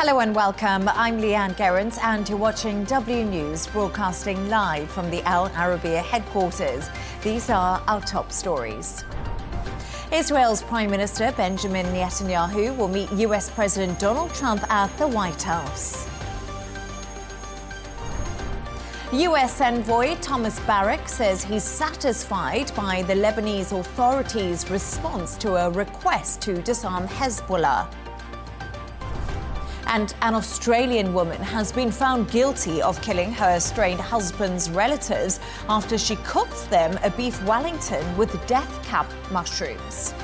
Hello and welcome. I'm Leigh-Ann Gerrans and you're watching W News, broadcasting live from the Arabiya headquarters. These are our top stories. Israel's Prime Minister Benjamin Netanyahu will meet US President Donald Trump at the White House. US Envoy Tom Barrack says he's satisfied by the Lebanese authorities' response to a request to disarm Hezbollah. And an Australian woman has been found guilty of killing her estranged husband's relatives after she cooked them a beef Wellington with death cap mushrooms.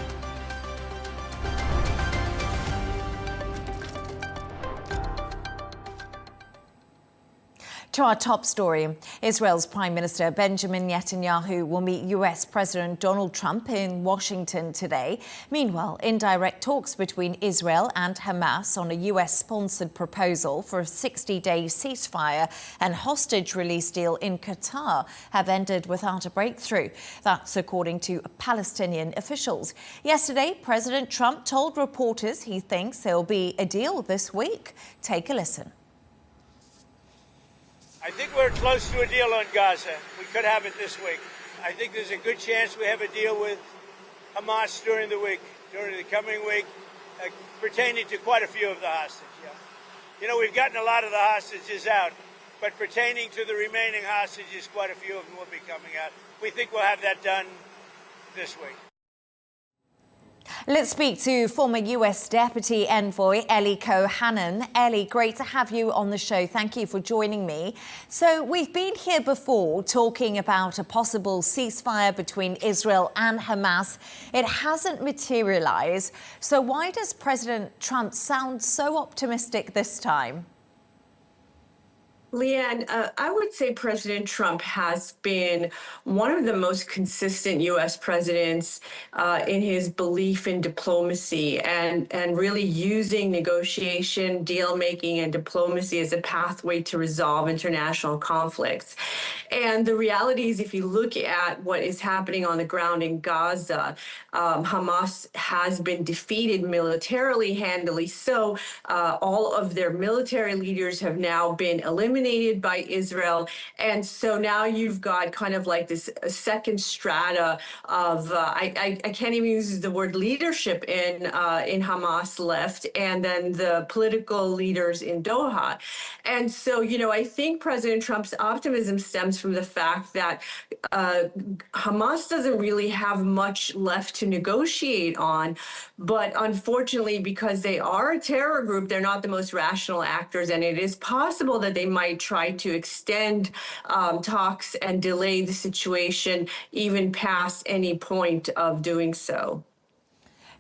To our top story, Israel's Prime Minister Benjamin Netanyahu will meet US President Donald Trump in Washington today. Meanwhile, indirect talks between Israel and Hamas on a US-sponsored proposal for a 60-day ceasefire and hostage release deal in Qatar have ended without a breakthrough. That's according to Palestinian officials. Yesterday, President Trump told reporters he thinks there'll be a deal this week. Take a listen. I think we're close to a deal on Gaza. We could have it this week. I think there's a good chance we have a deal with Hamas during the coming week, pertaining to quite a few of the hostages. Yeah. You know, we've gotten a lot of the hostages out, but pertaining to the remaining hostages, quite a few of them will be coming out. We think we'll have that done this week. Let's speak to former US Deputy Envoy Ellie Cohanim. Ellie, great to have you on the show. Thank you for joining me. So we've been here before talking about a possible ceasefire between Israel and Hamas. It hasn't materialized. So why does President Trump sound so optimistic this time? Leigh-Ann, I would say President Trump has been one of the most consistent U.S. presidents in his belief in diplomacy and really using negotiation, deal-making, and diplomacy as a pathway to resolve international conflicts. And the reality is, if you look at what is happening on the ground in Gaza, Hamas has been defeated militarily, handily so. All of their military leaders have now been eliminated by Israel. And so now you've got kind of like this second strata of, I can't even use the word leadership in Hamas left, and then the political leaders in Doha. And so, you know, I think President Trump's optimism stems from the fact that Hamas doesn't really have much left to negotiate on. But unfortunately, because they are a terror group, they're not the most rational actors. And it is possible that they might try to extend talks and delay the situation even past any point of doing so.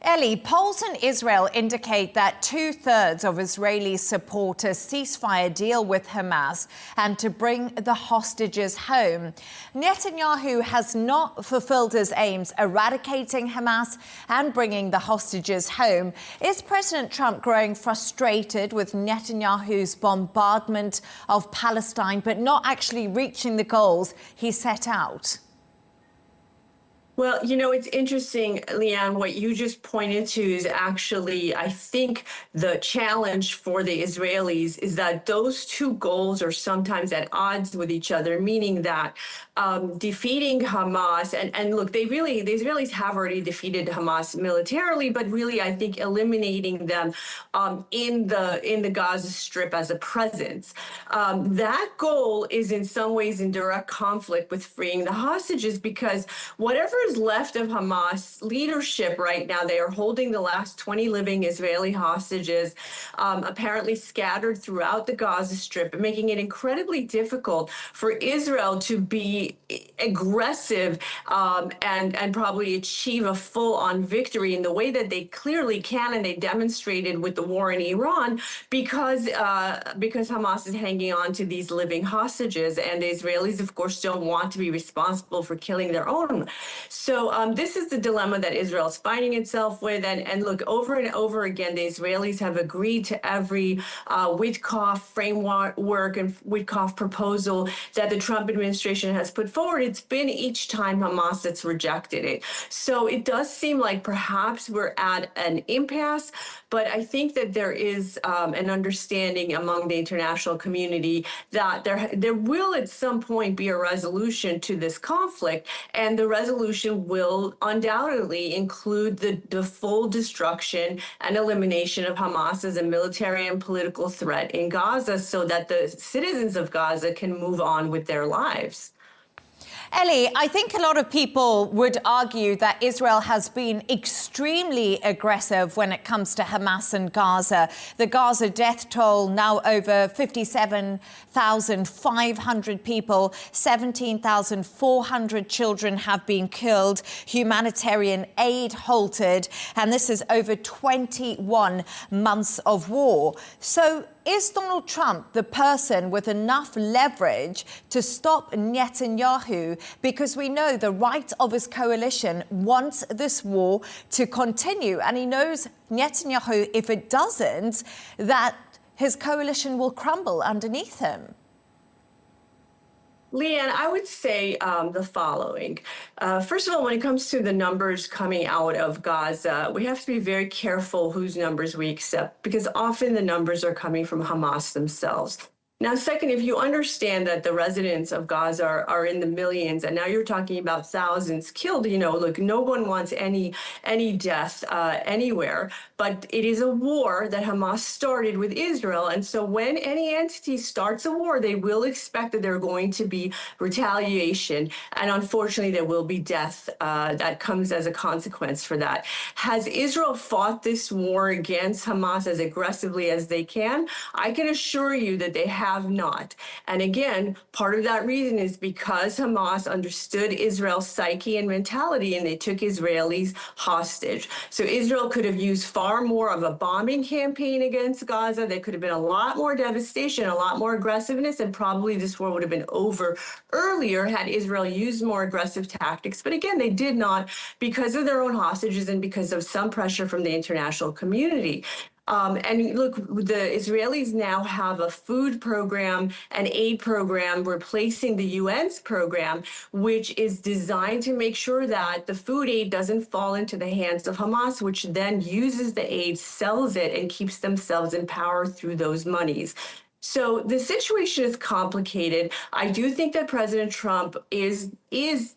Ellie, polls in Israel indicate that 2/3 of Israelis support a ceasefire deal with Hamas and to bring the hostages home. Netanyahu has not fulfilled his aims eradicating Hamas and bringing the hostages home. Is President Trump growing frustrated with Netanyahu's bombardment of Palestine but not actually reaching the goals he set out? Well, you know, it's interesting, Leigh-Ann, what you just pointed to is actually, I think, the challenge for the Israelis is that those two goals are sometimes at odds with each other, meaning that defeating Hamas, and look, the Israelis have already defeated Hamas militarily, but really, I think, eliminating them in the Gaza Strip as a presence. That goal is in some ways in direct conflict with freeing the hostages, because whatever is left of Hamas leadership right now, they are holding the last 20 living Israeli hostages, apparently scattered throughout the Gaza Strip, making it incredibly difficult for Israel to be aggressive and probably achieve a full-on victory in the way that they clearly can, and they demonstrated with the war in Iran, because Hamas is hanging on to these living hostages, and the Israelis, of course, don't want to be responsible for killing their own. So this is the dilemma that Israel's finding itself with. And look, over and over again, the Israelis have agreed to every Witkoff framework and Witkoff proposal that the Trump administration has put forward. It's been each time Hamas that's rejected it. So it does seem like perhaps we're at an impasse, but I think that there is an understanding among the international community that there will at some point be a resolution to this conflict, and the resolution will undoubtedly include the full destruction and elimination of Hamas as a military and political threat in Gaza so that the citizens of Gaza can move on with their lives. Ellie, I think a lot of people would argue that Israel has been extremely aggressive when it comes to Hamas and Gaza. The Gaza death toll now over 57,500 people, 17,400 children have been killed, humanitarian aid halted, and this is over 21 months of war. So is Donald Trump the person with enough leverage to stop Netanyahu? Because we know the right of his coalition wants this war to continue. And he knows Netanyahu, if it doesn't, that his coalition will crumble underneath him. Leigh-Ann, I would say the following. First of all, when it comes to the numbers coming out of Gaza, we have to be very careful whose numbers we accept, because often the numbers are coming from Hamas themselves. Now, second, if you understand that the residents of Gaza are in the millions, and now you're talking about thousands killed, look, no one wants any death anywhere, but it is a war that Hamas started with Israel. And so when any entity starts a war, they will expect that there are going to be retaliation. And unfortunately, there will be death that comes as a consequence for that. Has Israel fought this war against Hamas as aggressively as they can? I can assure you that they have not. And again, part of that reason is because Hamas understood Israel's psyche and mentality, and they took Israelis hostage. So Israel could have used far more of a bombing campaign against Gaza. There could have been a lot more devastation, a lot more aggressiveness, and probably this war would have been over earlier had Israel used more aggressive tactics. But again, they did not, because of their own hostages and because of some pressure from the international community. And look, the Israelis now have a food program, an aid program replacing the UN's program, which is designed to make sure that the food aid doesn't fall into the hands of Hamas, which then uses the aid, sells it, and keeps themselves in power through those monies. So the situation is complicated. I do think that President Trump is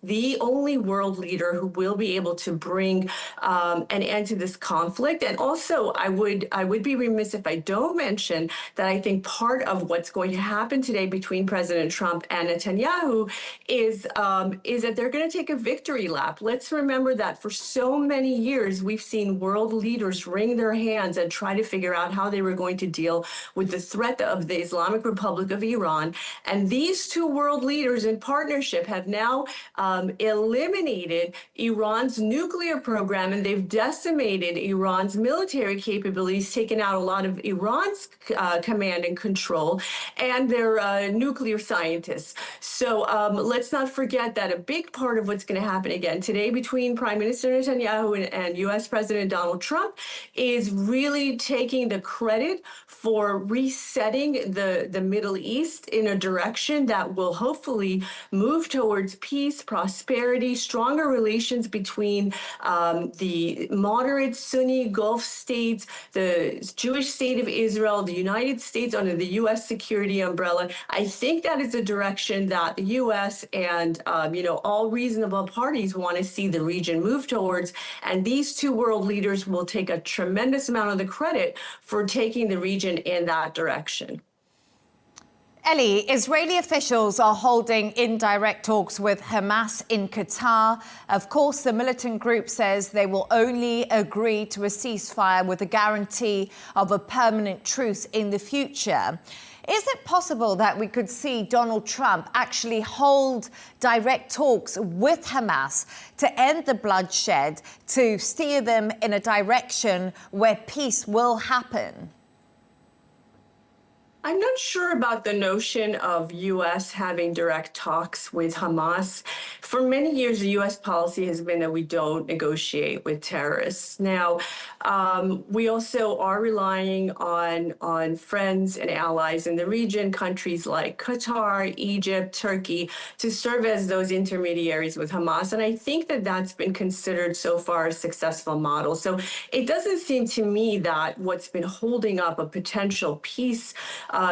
the only world leader who will be able to bring an end to this conflict. And also, I would be remiss if I don't mention that I think part of what's going to happen today between President Trump and Netanyahu is that they're going to take a victory lap. Let's remember that for so many years, we've seen world leaders wring their hands and try to figure out how they were going to deal with the threat of the Islamic Republic of Iran. And these two world leaders in partnership have now eliminated Iran's nuclear program, and they've decimated Iran's military capabilities, taken out a lot of Iran's command and control, and their nuclear scientists. So let's not forget that a big part of what's going to happen again today between Prime Minister Netanyahu and U.S. President Donald Trump is really taking the credit for resetting the Middle East in a direction that will hopefully move towards peace, prosperity, stronger relations between the moderate Sunni Gulf states, the Jewish state of Israel, the United States under the U.S. security umbrella. I think that is a direction that the U.S. and all reasonable parties want to see the region move towards. And these two world leaders will take a tremendous amount of the credit for taking the region in that direction. Ellie, Israeli officials are holding indirect talks with Hamas in Qatar. Of course, the militant group says they will only agree to a ceasefire with a guarantee of a permanent truce in the future. Is it possible that we could see Donald Trump actually hold direct talks with Hamas to end the bloodshed, to steer them in a direction where peace will happen? I'm not sure about the notion of U.S. having direct talks with Hamas. For many years, the U.S. policy has been that we don't negotiate with terrorists. Now, we also are relying on friends and allies in the region, countries like Qatar, Egypt, Turkey, to serve as those intermediaries with Hamas. And I think that that's been considered so far a successful model. So it doesn't seem to me that what's been holding up a potential peace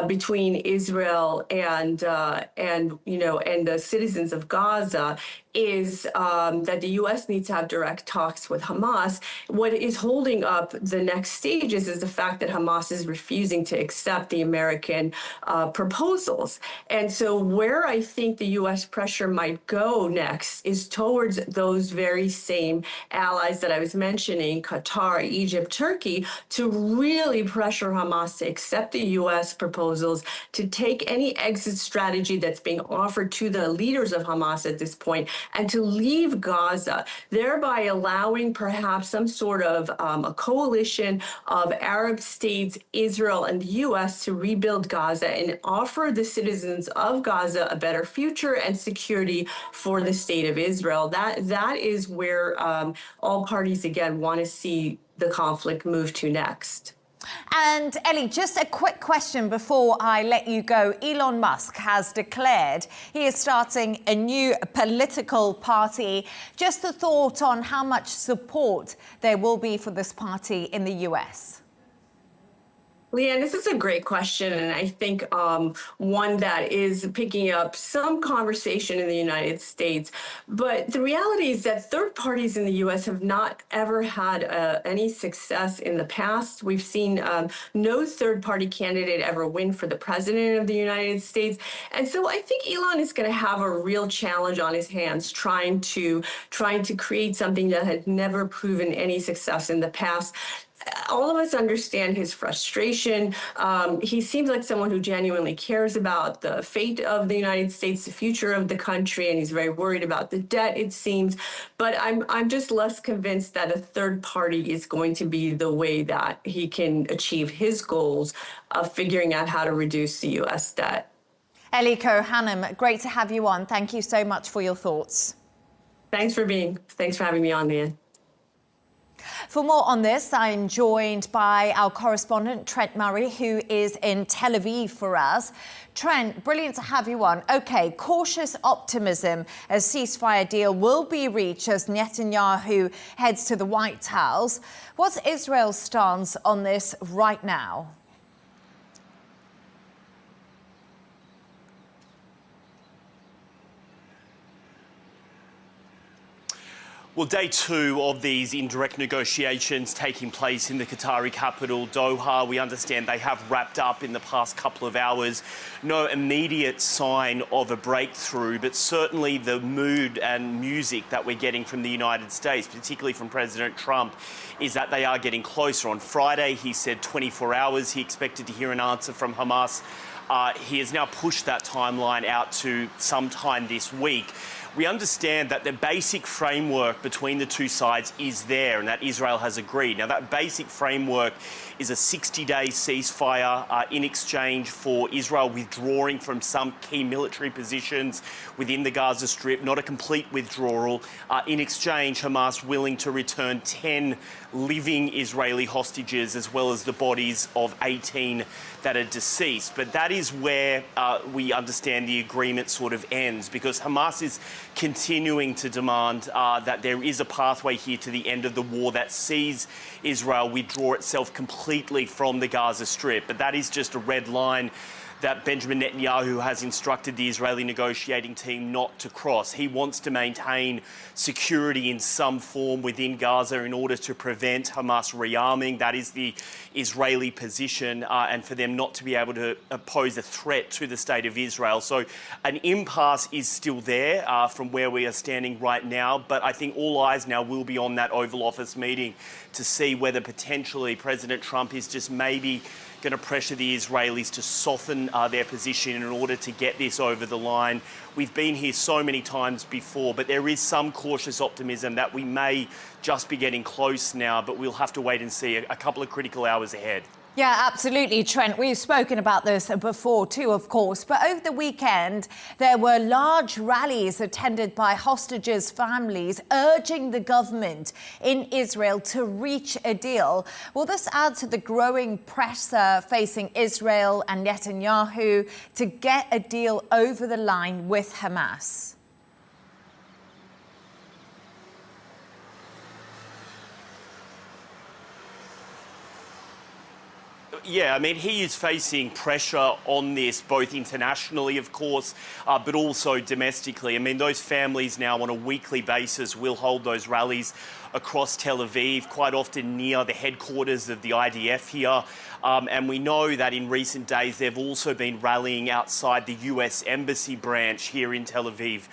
between Israel and the citizens of Gaza is that the U.S. needs to have direct talks with Hamas. What is holding up the next stages is the fact that Hamas is refusing to accept the American proposals. And so where I think the U.S. pressure might go next is towards those very same allies that I was mentioning, Qatar, Egypt, Turkey, to really pressure Hamas to accept the U.S. proposals, to take any exit strategy that's being offered to the leaders of Hamas at this point, and to leave Gaza, thereby allowing perhaps some sort of a coalition of Arab states, Israel, and the U.S. to rebuild Gaza and offer the citizens of Gaza a better future and security for the state of Israel. That is where all parties, again, want to see the conflict move to next. And Ellie, just a quick question before I let you go. Elon Musk has declared he is starting a new political party. Just a thought on how much support there will be for this party in the US. Leigh-Ann, this is a great question, and I think one that is picking up some conversation in the United States. But the reality is that third parties in the U.S. have not ever had any success in the past. We've seen no third-party candidate ever win for the president of the United States. And so I think Elon is going to have a real challenge on his hands trying to create something that had never proven any success in the past. All of us understand his frustration. He seems like someone who genuinely cares about the fate of the United States, the future of the country, and he's very worried about the debt, it seems. But I'm just less convinced that a third party is going to be the way that he can achieve his goals of figuring out how to reduce the U.S. debt. Ellie Cohanim, great to have you on. Thank you so much for your thoughts. Thanks for having me on, Leigh-Ann. For more on this, I'm joined by our correspondent, Trent Murray, who is in Tel Aviv for us. Trent, brilliant to have you on. OK, cautious optimism as ceasefire deal will be reached as Netanyahu heads to the White House. What's Israel's stance on this right now? Well, day two of these indirect negotiations taking place in the Qatari capital, Doha. We understand they have wrapped up in the past couple of hours. No immediate sign of a breakthrough, but certainly the mood and music that we're getting from the United States, particularly from President Trump, is that they are getting closer. On Friday, he said 24 hours. He expected to hear an answer from Hamas. He has now pushed that timeline out to sometime this week. We understand that the basic framework between the two sides is there and that Israel has agreed. Now, that basic framework is a 60-day ceasefire in exchange for Israel withdrawing from some key military positions within the Gaza Strip, not a complete withdrawal. In exchange, Hamas willing to return 10 living Israeli hostages as well as the bodies of 18 that are deceased. But that is where we understand the agreement sort of ends, because Hamas is continuing to demand that there is a pathway here to the end of the war that sees Israel withdraw itself completely from the Gaza Strip. But that is just a red line that Benjamin Netanyahu has instructed the Israeli negotiating team not to cross. He wants to maintain security in some form within Gaza in order to prevent Hamas rearming. That is the Israeli position, and for them not to be able to pose a threat to the state of Israel. So an impasse is still there from where we are standing right now, but I think all eyes now will be on that Oval Office meeting to see whether potentially President Trump is just maybe going to pressure the Israelis to soften their position in order to get this over the line. We've been here so many times before, but there is some cautious optimism that we may just be getting close now, but we'll have to wait and see a couple of critical hours ahead. Yeah, absolutely, Trent. We've spoken about this before too, of course. But over the weekend, there were large rallies attended by hostages' families urging the government in Israel to reach a deal. Will this add to the growing pressure facing Israel and Netanyahu to get a deal over the line with Hamas? Yeah, I mean, he is facing pressure on this, both internationally, of course, but also domestically. I mean, those families now on a weekly basis will hold those rallies across Tel Aviv, quite often near the headquarters of the IDF here. And we know that in recent days, they've also been rallying outside the US Embassy branch here in Tel Aviv,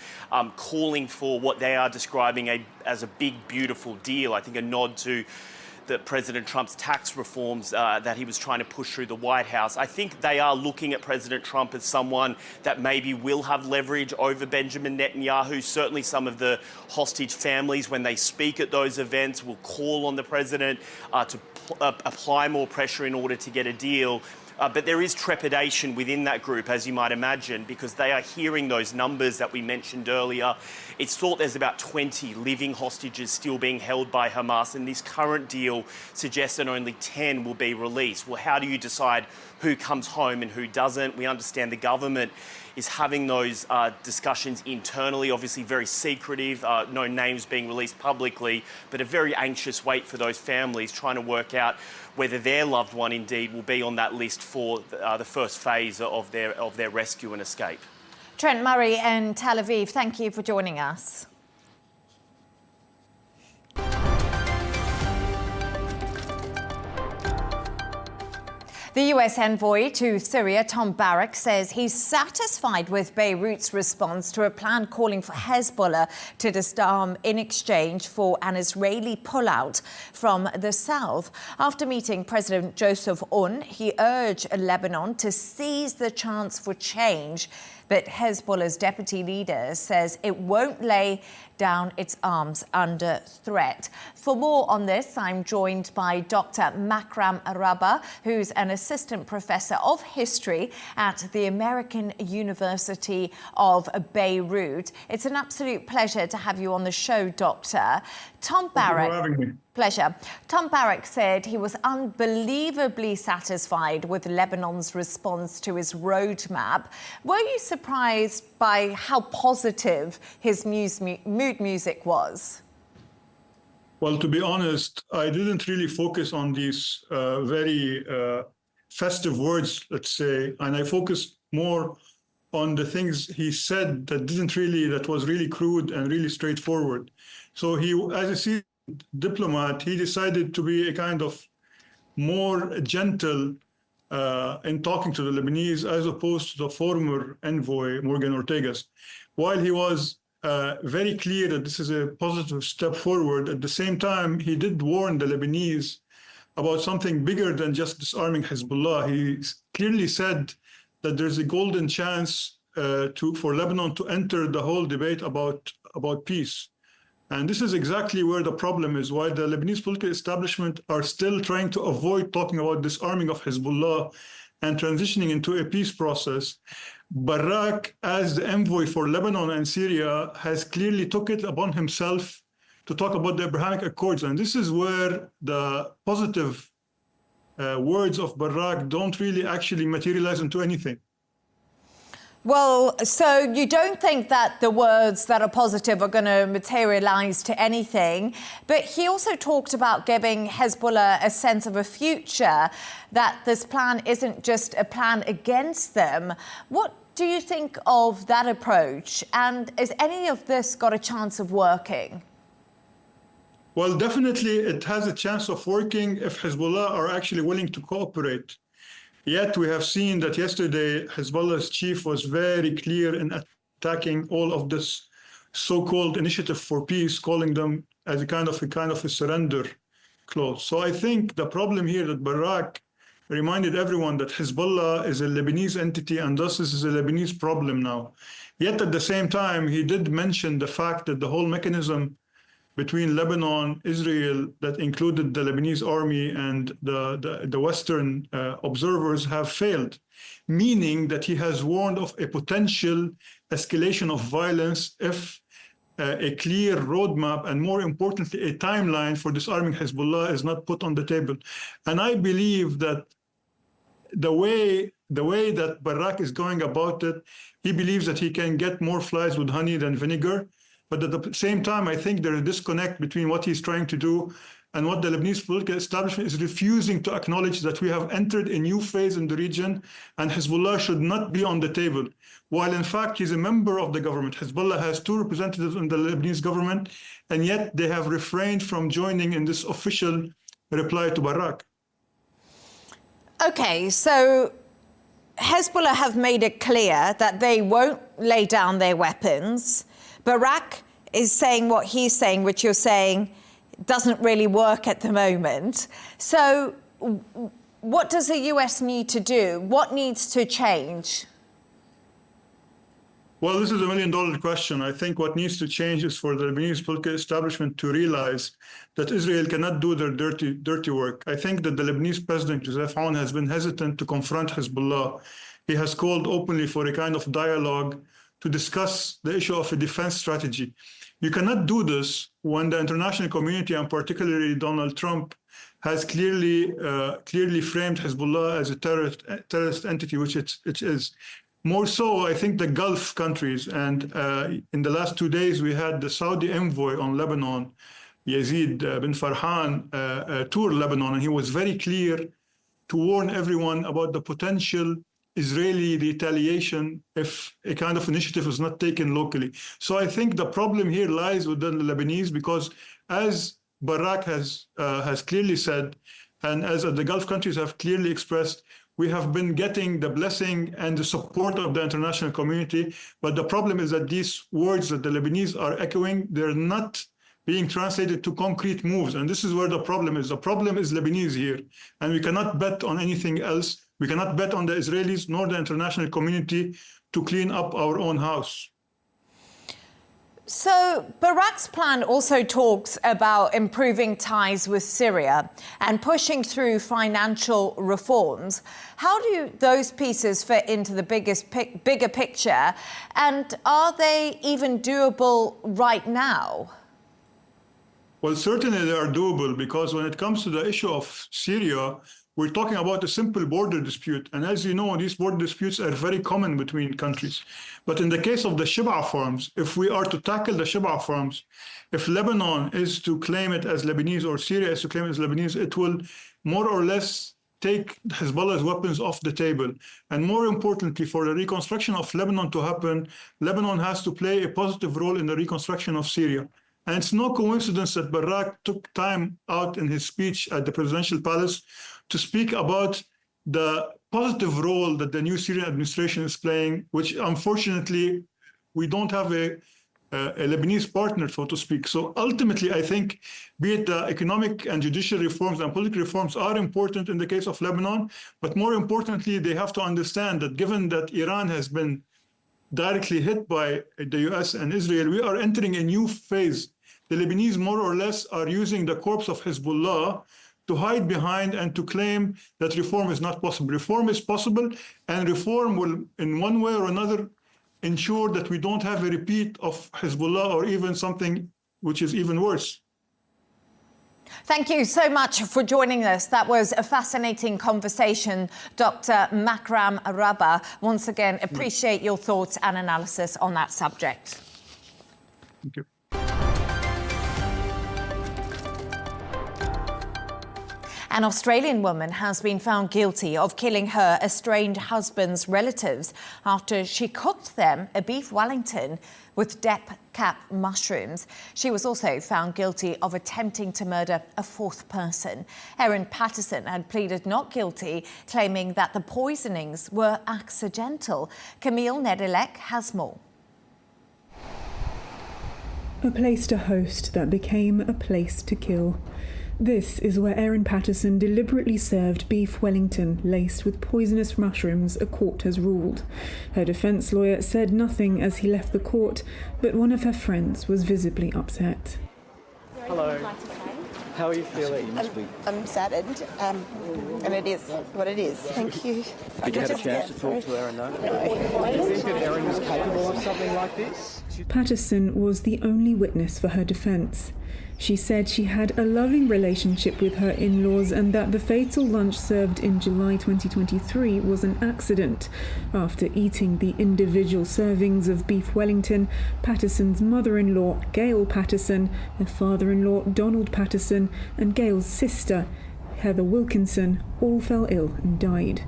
calling for what they are describing as a big, beautiful deal. I think a nod to President Trump's tax reforms that he was trying to push through the White House. I think they are looking at President Trump as someone that maybe will have leverage over Benjamin Netanyahu. Certainly some of the hostage families, when they speak at those events, will call on the president to apply more pressure in order to get a deal. But there is trepidation within that group, as you might imagine, because they are hearing those numbers that we mentioned earlier. It's thought there's about 20 living hostages still being held by Hamas, and this current deal suggests that only 10 will be released. Well, how do you decide who comes home and who doesn't? We understand the government is having those discussions internally, obviously very secretive, no names being released publicly, but a very anxious wait for those families trying to work out whether their loved one indeed will be on that list for the first phase of their rescue and escape. Trent Murray in Tel Aviv, thank you for joining us. The US envoy to Syria, Tom Barrack, says he's satisfied with Beirut's response to a plan calling for Hezbollah to disarm in exchange for an Israeli pullout from the south. After meeting President Joseph Aoun, he urged Lebanon to seize the chance for change. But Hezbollah's deputy leader says it won't lay down its arms under threat. For more on this, I'm joined by Dr. Makram Rabah, who's an assistant professor of history at the American University of Beirut. It's an absolute pleasure to have you on the show, Doctor. Tom Barrack. Thank you for having me. Pleasure. Tom Barrack said he was unbelievably satisfied with Lebanon's response to his roadmap. Were you surprised by how positive his mood music was? Well, to be honest, I didn't really focus on these very festive words, let's say, and I focused more on the things he said that was really crude and really straightforward. So he, as a seasoned diplomat, he decided to be a kind of more gentle in talking to the Lebanese as opposed to the former envoy, Morgan Ortegas. While he was very clear that this is a positive step forward, at the same time, he did warn the Lebanese about something bigger than just disarming Hezbollah. He clearly said that there's a golden chance for Lebanon to enter the whole debate about peace. And this is exactly where the problem is. While the Lebanese political establishment are still trying to avoid talking about disarming of Hezbollah and transitioning into a peace process, Barrack, as the envoy for Lebanon and Syria, has clearly took it upon himself to talk about the Abrahamic Accords. And this is where the positive words of Barrack don't really actually materialize into anything. Well, so you don't think that the words that are positive are going to materialize to anything, but he also talked about giving Hezbollah a sense of a future, that this plan isn't just a plan against them. What do you think of that approach? And has any of this got a chance of working? Well, definitely it has a chance of working if Hezbollah are actually willing to cooperate. Yet we have seen that yesterday Hezbollah's chief was very clear in attacking all of this so-called initiative for peace, calling them as a kind of a surrender clause. So I think the problem here that Barrack reminded everyone that Hezbollah is a Lebanese entity and thus this is a Lebanese problem now. Yet at the same time, he did mention the fact that the whole mechanism between Lebanon, Israel, that included the Lebanese army and the Western observers, have failed, meaning that he has warned of a potential escalation of violence if a clear roadmap and, more importantly, a timeline for disarming Hezbollah is not put on the table. And I believe that the way that Barrack is going about it, he believes that he can get more flies with honey than vinegar. But at the same time, I think there is a disconnect between what he's trying to do and what the Lebanese political establishment is refusing to acknowledge, that we have entered a new phase in the region and Hezbollah should not be on the table. While in fact, he's a member of the government. Hezbollah has 2 representatives in the Lebanese government, and yet they have refrained from joining in this official reply to Barrack. Okay, so Hezbollah have made it clear that they won't lay down their weapons. Barrack is saying what he's saying, which you're saying doesn't really work at the moment. So what does the US need to do? What needs to change? Well, this is $1 million question. I think what needs to change is for the Lebanese political establishment to realize that Israel cannot do their dirty work. I think that the Lebanese president, Joseph Aoun, has been hesitant to confront Hezbollah. He has called openly for a kind of dialogue to discuss the issue of a defense strategy. You cannot do this when the international community, and particularly Donald Trump, has clearly framed Hezbollah as a terrorist entity, which it is. More so, I think the Gulf countries, and in the last 2 days, we had the Saudi envoy on Lebanon, Yazid bin Farhan, tour Lebanon, and he was very clear to warn everyone about the potential Israeli retaliation if a kind of initiative is not taken locally. So I think the problem here lies with the Lebanese, because as Barrack has clearly said, and as the Gulf countries have clearly expressed, we have been getting the blessing and the support of the international community. But the problem is that these words that the Lebanese are echoing, they're not being translated to concrete moves. And this is where the problem is. The problem is Lebanese here. And we cannot bet on anything else. We cannot bet on the Israelis nor the international community to clean up our own house. So Barrack's plan also talks about improving ties with Syria and pushing through financial reforms. How do those pieces fit into the bigger picture? And are they even doable right now? Well, certainly they are doable, because when it comes to the issue of Syria, we're talking about a simple border dispute. And as you know, these border disputes are very common between countries. But in the case of the Shib'a farms, if we are to tackle the Shib'a farms, if Lebanon is to claim it as Lebanese or Syria is to claim it as Lebanese, it will more or less take Hezbollah's weapons off the table. And more importantly, for the reconstruction of Lebanon to happen, Lebanon has to play a positive role in the reconstruction of Syria. And it's no coincidence that Barrack took time out in his speech at the presidential palace to speak about the positive role that the new Syrian administration is playing, which unfortunately we don't have a Lebanese partner, so to speak. So ultimately, I think, be it the economic and judicial reforms and political reforms are important in the case of Lebanon, but more importantly, they have to understand that given that Iran has been directly hit by the US and Israel, we are entering a new phase. The Lebanese more or less are using the corpse of Hezbollah to hide behind and to claim that reform is not possible. Reform is possible, and reform will, in one way or another, ensure that we don't have a repeat of Hezbollah or even something which is even worse. Thank you so much for joining us. That was a fascinating conversation, Dr. Makram Rabah. Once again, appreciate your thoughts and analysis on that subject. Thank you. An Australian woman has been found guilty of killing her estranged husband's relatives after she cooked them a beef Wellington with cap mushrooms. She was also found guilty of attempting to murder a fourth person. Erin Patterson had pleaded not guilty, claiming that the poisonings were accidental. Camille Nedelec has more. A place to host that became a place to kill. This is where Erin Patterson deliberately served beef Wellington laced with poisonous mushrooms, a court has ruled. Her defence lawyer said nothing as he left the court, but one of her friends was visibly upset. Hello. How are you feeling? I'm saddened, and it is what it is. Thank you. Did you have a chance to talk to Erin, though? No. Do you think that Erin was capable of something like this? Patterson was the only witness for her defence. She said she had a loving relationship with her in-laws and that the fatal lunch served in July 2023 was an accident. After eating the individual servings of beef Wellington, Patterson's mother-in-law, Gail Patterson, her father-in-law, Donald Patterson, and Gail's sister, Heather Wilkinson, all fell ill and died.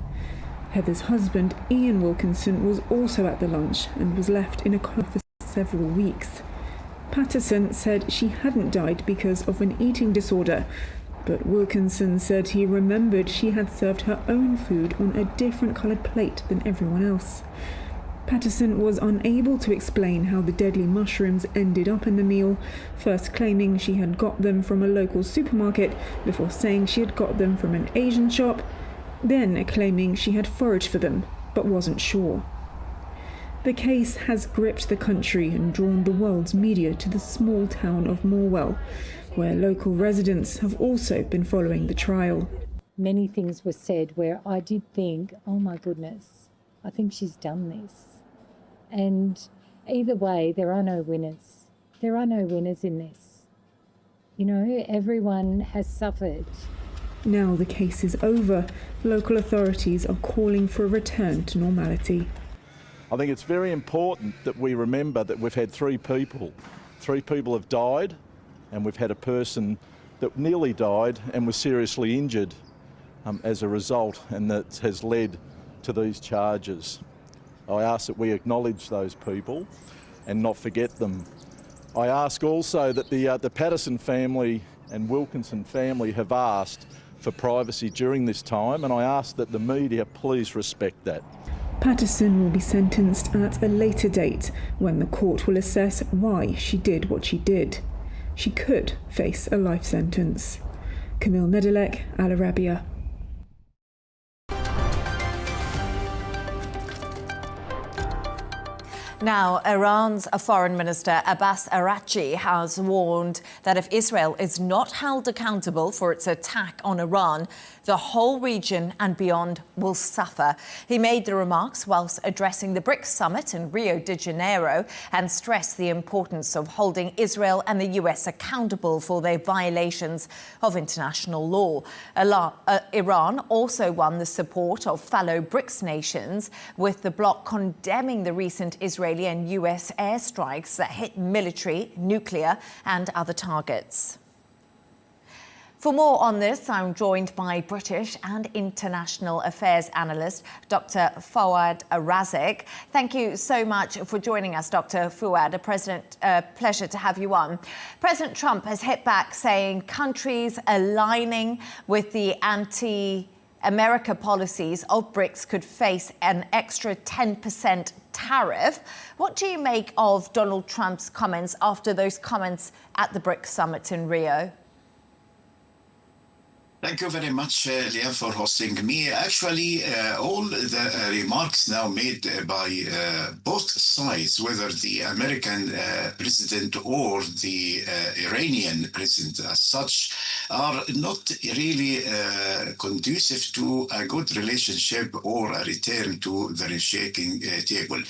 Heather's husband, Ian Wilkinson, was also at the lunch and was left in a coma for several weeks. Patterson said she hadn't died because of an eating disorder, but Wilkinson said he remembered she had served her own food on a different coloured plate than everyone else. Patterson was unable to explain how the deadly mushrooms ended up in the meal, first claiming she had got them from a local supermarket before saying she had got them from an Asian shop, then claiming she had foraged for them but wasn't sure. The case has gripped the country and drawn the world's media to the small town of Morwell, where local residents have also been following the trial. Many things were said where I did think, oh my goodness, I think she's done this. And either way, there are no winners. There are no winners in this. You know, everyone has suffered. Now the case is over, local authorities are calling for a return to normality. I think it's very important that we remember that we've had three people. Three people have died, and we've had a person that nearly died and was seriously injured as a result, and that has led to these charges. I ask that we acknowledge those people and not forget them. I ask also that the Patterson family and Wilkinson family have asked for privacy during this time, and I ask that the media please respect that. Patterson will be sentenced at a later date when the court will assess why she did what she did. She could face a life sentence. Camille Nedelec, Al Arabiya. Now, Iran's Foreign Minister Abbas Arachi has warned that if Israel is not held accountable for its attack on Iran, the whole region and beyond will suffer. He made the remarks whilst addressing the BRICS summit in Rio de Janeiro and stressed the importance of holding Israel and the US accountable for their violations of international law. Iran also won the support of fellow BRICS nations, with the bloc condemning the recent Israeli and US airstrikes that hit military, nuclear and other targets. For more on this, I'm joined by British and international affairs analyst, Dr. Fouad Razek. Thank you so much for joining us, Dr. Fouad. Pleasure to have you on. President Trump has hit back, saying countries aligning with the anti-America policies of BRICS could face an extra 10% tariff. What do you make of Donald Trump's comments after those comments at the BRICS summit in Rio? Thank you very much, Leah, for hosting me. Actually, all the remarks now made by both sides, whether the American president or the Iranian president as such, are not really conducive to a good relationship or a return to the shaking table.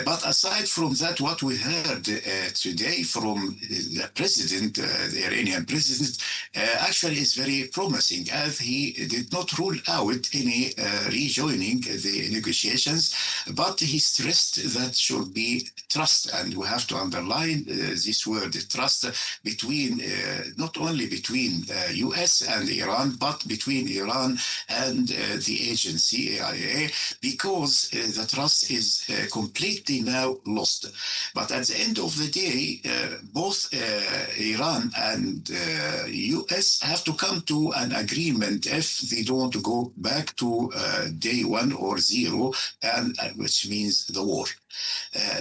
But aside from that, what we heard today from the president, the Iranian president, actually is very promising, as he did not rule out any rejoining the negotiations, but he stressed that should be trust, and we have to underline this word trust between not only between US and Iran, but between Iran and the agency AIA, because the trust is completely now lost. But at the end of the day, both Iran and US have to come to an agreement if they don't want to go back to day one or zero, and which means the war.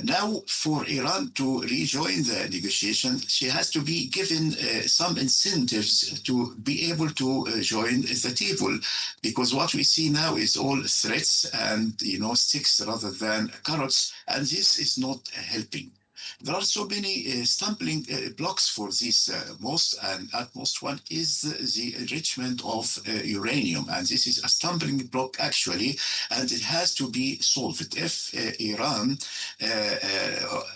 Now, for Iran to rejoin the negotiation, she has to be given some incentives to be able to join the table, because what we see now is all threats and sticks rather than carrots, and this is not helping. There are so many stumbling blocks for this. Most and utmost one is the enrichment of uranium, and this is a stumbling block actually, and it has to be solved. If Iran,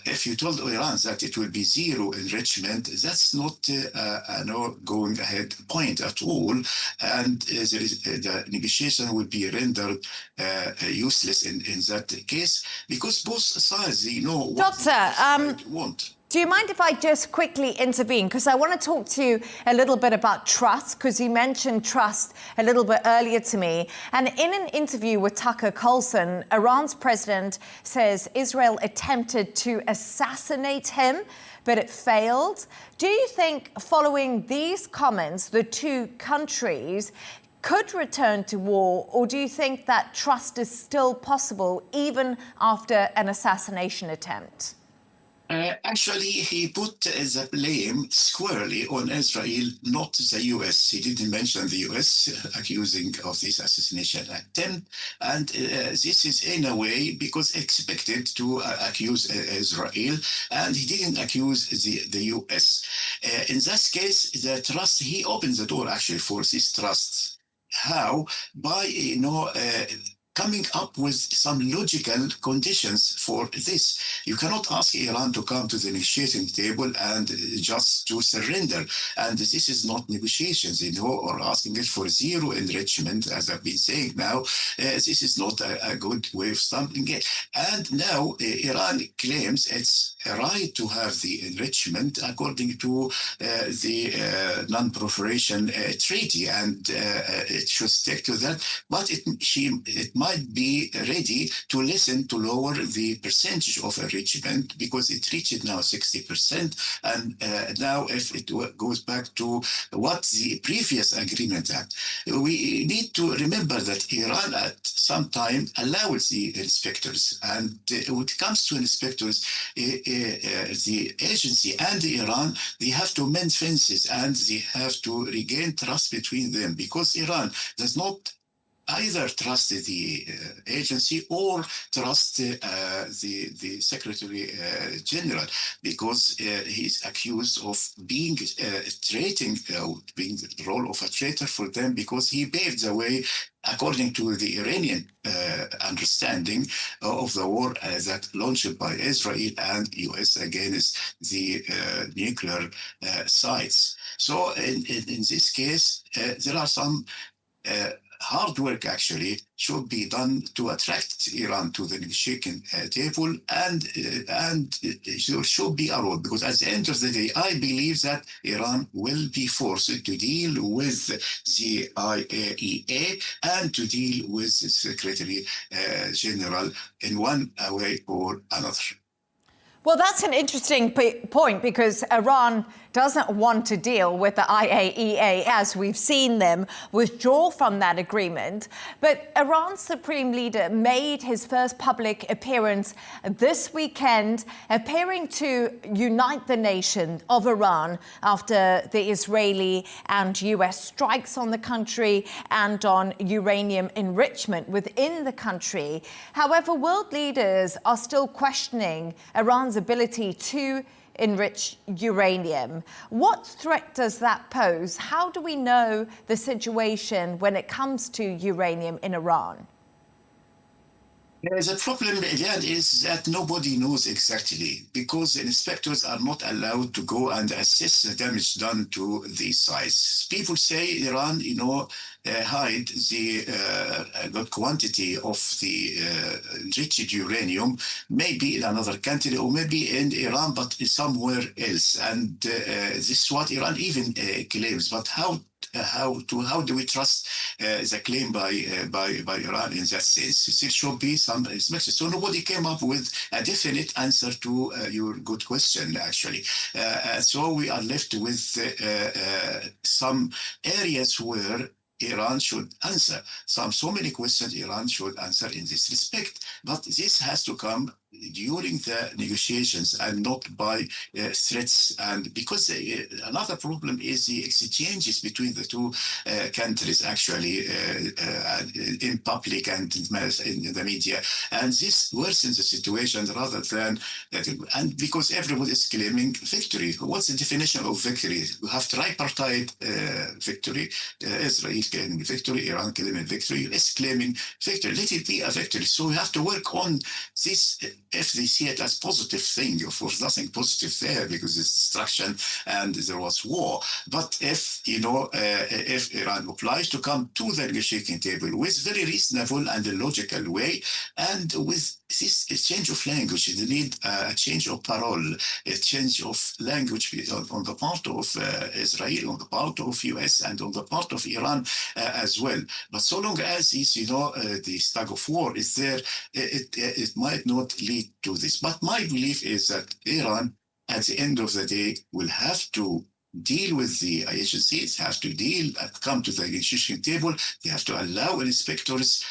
if you told Iran that it will be zero enrichment, that's not no going ahead point at all, and there is, the negotiation will be rendered useless in that case, because both sides, they know what they want. Do you mind if I just quickly intervene? Because I want to talk to you a little bit about trust, because you mentioned trust a little bit earlier to me. And in an interview with Tucker Carlson, Iran's president says Israel attempted to assassinate him, but it failed. Do you think following these comments, the two countries could return to war, or do you think that trust is still possible even after an assassination attempt? Actually, he put the blame squarely on Israel, not the U.S. He didn't mention the U.S. accusing of this assassination attempt. And this is in a way because expected to accuse Israel, and he didn't accuse the U.S. In that case, the trust, he opened the door actually for this trust. How? By, coming up with some logical conditions for this. You cannot ask Iran to come to the negotiating table and just to surrender. And this is not negotiations, or asking it for zero enrichment, as I've been saying now. This is not a good way of stumbling it. And now Iran claims its right to have the enrichment according to the non-proliferation treaty, and it should stick to that. But it might be ready to listen to lower the percentage of enrichment, because it reached now 60%. And now if it goes back to what the previous agreement had, we need to remember that Iran at some time allows the inspectors. And when it comes to inspectors, the agency and Iran, they have to mend fences and they have to regain trust between them, because Iran does not either trust the agency or trust the Secretary General, because he's accused of being being the role of a traitor for them, because he paved the way according to the Iranian understanding of the war that launched by Israel and U.S. against the nuclear sites. So in this case, there are some hard work actually should be done to attract Iran to the negotiating table, and there should be a role, because at the end of the day, I believe that Iran will be forced to deal with the IAEA and to deal with the Secretary General in one way or another. Well, that's an interesting point, because Iran doesn't want to deal with the IAEA, as we've seen them withdraw from that agreement. But Iran's supreme leader made his first public appearance this weekend, appearing to unite the nation of Iran after the Israeli and US strikes on the country and on uranium enrichment within the country. However, world leaders are still questioning Iran's ability to enrich uranium. What threat does that pose? How do we know the situation when it comes to uranium in Iran? The problem, again, is that nobody knows exactly, because the inspectors are not allowed to go and assess the damage done to these sites. People say Iran, hide the quantity of the enriched uranium, maybe in another country or maybe in Iran, but somewhere else. And this is what Iran even claims. But how do we trust the claim by Iran in that sense? There should be some inspection. So nobody came up with a definite answer to your good question, actually. So we are left with some areas where Iran should answer. So many questions Iran should answer in this respect. But this has to come during the negotiations and not by threats. And because another problem is the exchanges between the two countries, actually, in public and in the media. And this worsens the situation rather than, and because everyone is claiming victory. What's the definition of victory? We have tripartite victory, Israel claiming victory, Iran claiming victory, US claiming victory. Let it be a victory. So we have to work on this if they see it as positive thing. Of course, nothing positive there because it's destruction and there was war. But if, if Iran obliged to come to the negotiating table with very reasonable and logical way, and with this change of language, they need a change of parole, a change of language on the part of Israel, on the part of US, and on the part of Iran as well. But so long as this, the tug of war is there, it might not lead to this. But my belief is that Iran, at the end of the day, will have to deal with the agencies, have to come to the negotiation table. They have to allow inspectors,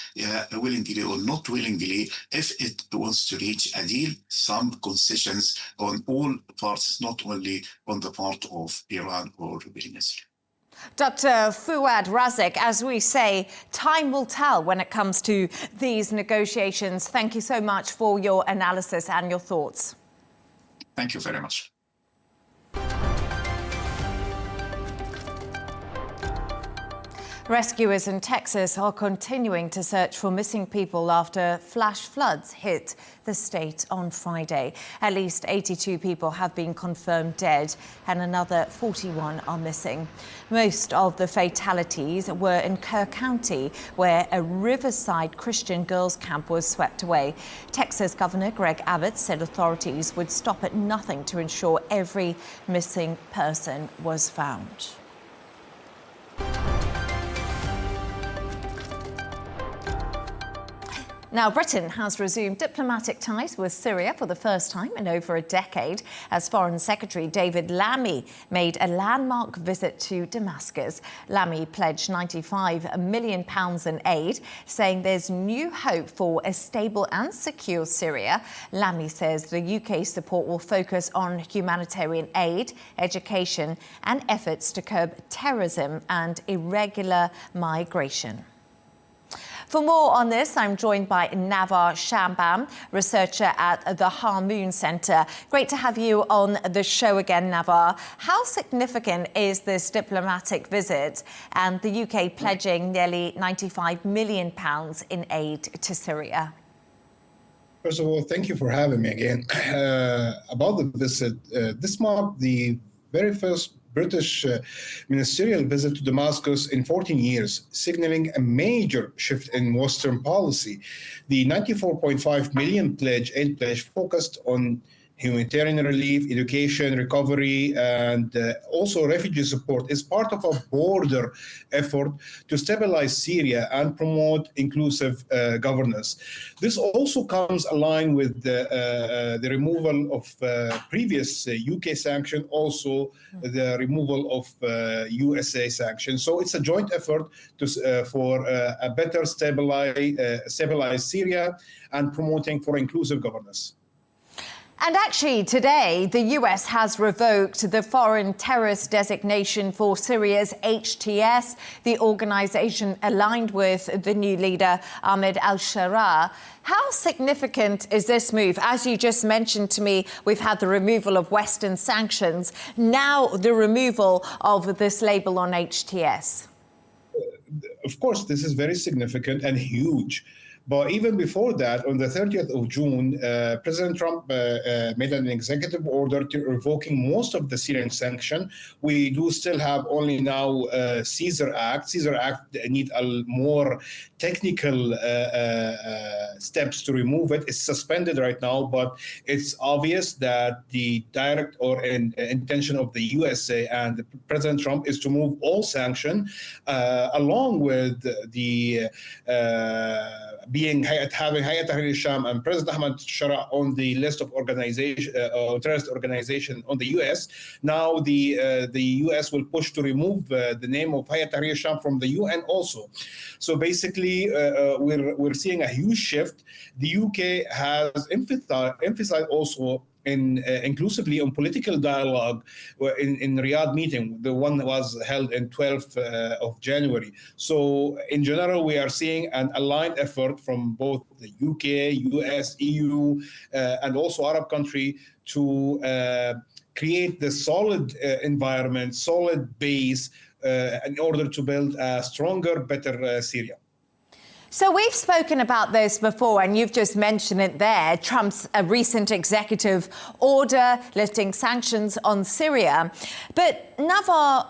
willingly or not willingly, if it wants to reach a deal, some concessions on all parts, not only on the part of Iran or Israel. Dr. Fouad Razek, as we say, time will tell when it comes to these negotiations. Thank you so much for your analysis and your thoughts. Thank you very much. Rescuers in Texas are continuing to search for missing people after flash floods hit the state on Friday. At least 82 people have been confirmed dead and another 41 are missing. Most of the fatalities were in Kerr County, where a Riverside Christian girls' camp was swept away. Texas Governor Greg Abbott said authorities would stop at nothing to ensure every missing person was found. Now, Britain has resumed diplomatic ties with Syria for the first time in over a decade, as Foreign Secretary David Lammy made a landmark visit to Damascus. Lammy pledged £95 million in aid, saying there's new hope for a stable and secure Syria. Lammy says the UK support will focus on humanitarian aid, education, and efforts to curb terrorism and irregular migration. For more on this, I'm joined by Navar Shambam, researcher at the Harmoon Centre. Great to have you on the show again, Navar. How significant is this diplomatic visit and the UK pledging nearly £95 million in aid to Syria? First of all, thank you for having me again. About the visit, this marked the very first British ministerial visit to Damascus in 14 years, signaling a major shift in Western policy. The $94.5 million aid pledge focused on humanitarian relief, education, recovery, and also refugee support is part of a broader effort to stabilize Syria and promote inclusive governance. This also comes aligned with the removal of previous UK sanction, also the removal of USA sanctions. So it's a joint effort for a better stabilize Syria and promoting for inclusive governance. And actually, today, the US has revoked the foreign terrorist designation for Syria's HTS, the organisation aligned with the new leader, Ahmed al-Sharaa. How significant is this move? As you just mentioned to me, we've had the removal of Western sanctions, now the removal of this label on HTS. Of course, this is very significant and huge. But even before that, on the 30th of June, President Trump made an executive order to revoking most of the Syrian sanction. We do still have only now Caesar Act. Caesar Act need a more technical steps to remove it. It's suspended right now, but it's obvious that the direct or intention of the USA and President Trump is to move all sanction along with the having Hayat Tahrir al-Sham and President Ahmad Shara on the list of terrorist organization on the U.S. Now the U.S. will push to remove the name of Hayat Tahrir al-Sham from the UN also. So basically, we're seeing a huge shift. The UK has emphasized also inclusively on political dialogue in Riyadh meeting. The one that was held in 12th of January. So in general, we are seeing an aligned effort from both the UK, US, EU, and also Arab country to create the solid environment, solid base in order to build a stronger, better Syria. So we've spoken about this before, and you've just mentioned it there, Trump's recent executive order lifting sanctions on Syria. But Navar,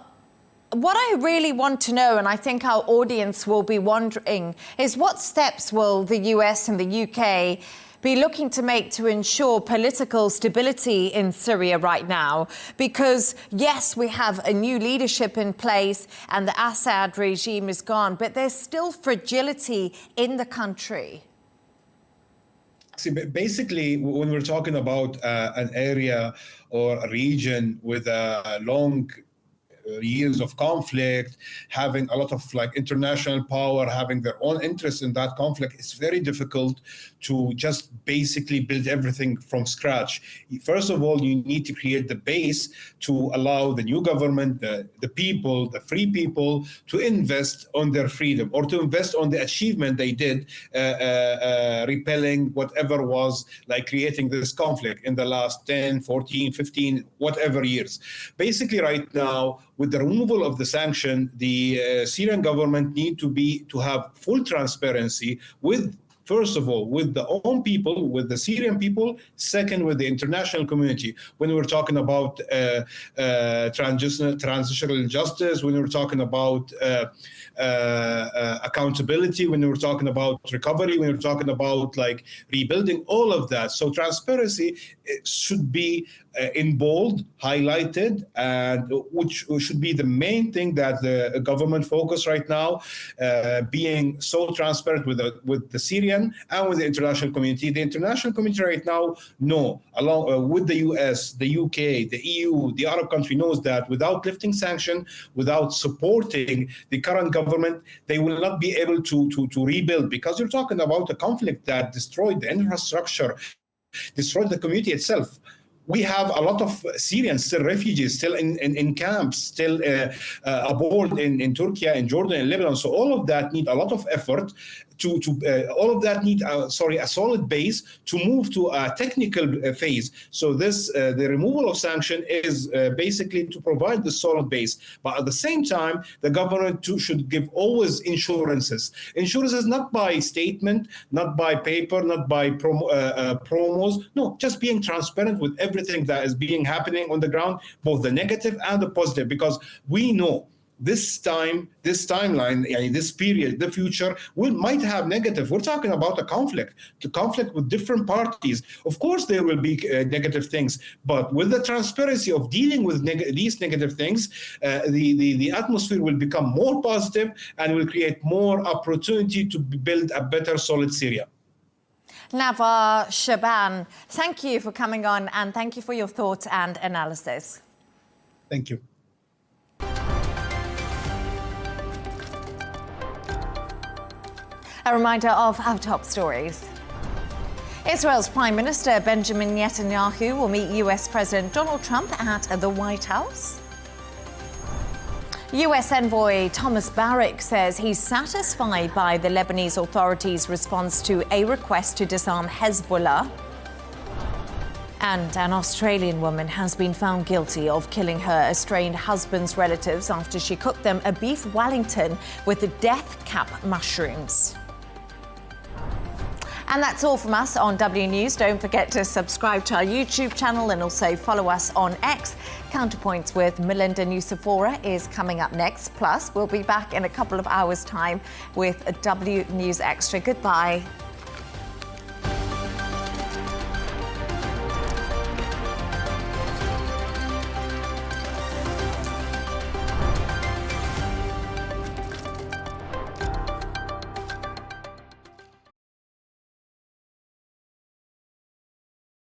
what I really want to know, and I think our audience will be wondering, is what steps will the US and the UK be looking to make to ensure political stability in Syria right now? Because, yes, we have a new leadership in place and the Assad regime is gone, but there's still fragility in the country. See, basically, when we're talking about an area or a region with a long years of conflict, having a lot of international power, having their own interest in that conflict, it's very difficult to just basically build everything from scratch. First of all, you need to create the base to allow the new government, the people, the free people, to invest on their freedom or to invest on the achievement they did, repelling whatever was creating this conflict in the last 10, 14, 15, whatever years. Basically, right now, with the removal of the sanction, the Syrian government need to have full transparency with, first of all, with the own people, with the Syrian people, second, with the international community. When we're talking about transitional justice, when we're talking about accountability, when we're talking about recovery, when we're talking about rebuilding, all of that. So transparency should be in bold, highlighted, and which should be the main thing that the government focus right now, being so transparent with the Syrian and with the international community. The international community right now along with the US, the UK, the EU, the Arab country knows that without lifting sanction, without supporting the current government, they will not be able to rebuild, because you're talking about a conflict that destroyed the infrastructure, destroyed the community itself. We have a lot of Syrians, still refugees, still in camps, still aboard in Turkey, in Jordan, in Lebanon. So all of that need a lot of effort. All of that need a solid base to move to a technical phase. So the removal of sanction is basically to provide the solid base. But at the same time, the government should give always insurances. Insurances not by statement, not by paper, not by promos. No, just being transparent with everything that is happening on the ground, both the negative and the positive, because we know this timeline, this period, the future might have negative. We're talking about a conflict with different parties. Of course, there will be negative things, but with the transparency of dealing with these negative things, the atmosphere will become more positive and will create more opportunity to build a better, solid Syria. Navvar Shaban, thank you for coming on, and thank you for your thoughts and analysis. Thank you. A reminder of our top stories. Israel's Prime Minister Benjamin Netanyahu will meet US President Donald Trump at the White House. US Envoy Thomas Barrack says he's satisfied by the Lebanese authorities' response to a request to disarm Hezbollah. And an Australian woman has been found guilty of killing her estranged husband's relatives after she cooked them a beef Wellington with the death cap mushrooms. And that's all from us on W News. Don't forget to subscribe to our YouTube channel and also follow us on X. Counterpoints with Melinda Nusafora is coming up next. Plus, we'll be back in a couple of hours' time with a W News Extra. Goodbye.